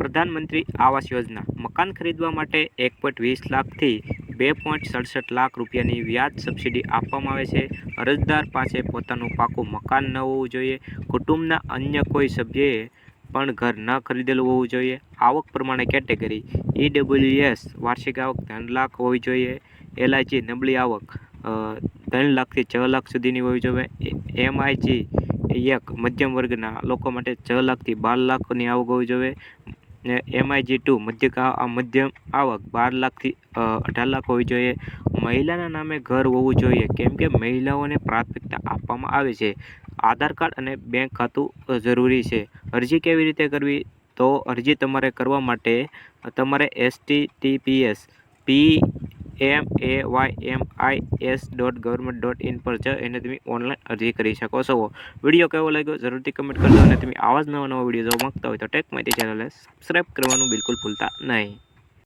પ્રધાનમંત્રી આવાસ યોજના મકાન ખરીદવા માટે 1.20 લાખથી 2.67 લાખ રૂપિયાની વ્યાજ સબસિડી આપવામાં આવે છે। અરજદાર પાસે પોતાનું પાકું મકાન ન હોવું જોઈએ। કુટુંબના અન્ય કોઈ સભ્યએ પણ ઘર ન ખરીદેલું હોવું જોઈએ। આવક પ્રમાણે કેટેગરી EWS વાર્ષિક આવક 3 લાખ હોવી જોઈએ। LIG નબળી આવક 3 લાખથી 6 લાખ સુધીની હોવી જોઈએ। MIG એક મધ્યમ વર્ગના લોકો માટે 6 લાખથી 12 લાખની આવક હોવી જોઈએ। MIG2 મધ્યમ આવક 12 લાખથી 18 લાખ હોવી જોઈએ। મહિલાના નામે ઘર હોવું જોઈએ કેમ કે મહિલાઓને પ્રાથમિકતા આપવામાં આવે છે। આધાર કાર્ડ અને બેંક ખાતું જરૂરી છે। અરજી કેવી રીતે કરવી? તો અરજી તમારે કરવા માટે તમારે https://pmaymis.government.in પર જઈને તમે ઓનલાઈન અરજી કરી શકો છો। વિડીયો કેવો લાગ્યો જરૂરથી કમેન્ટ કરજો અને તમે આવા જ નવા વિડીયો જોવા માંગતા હોય તો ટેક માહિતી ચેનલને સબસ્ક્રાઈબ કરવાનું બિલકુલ ભૂલતા નહીં।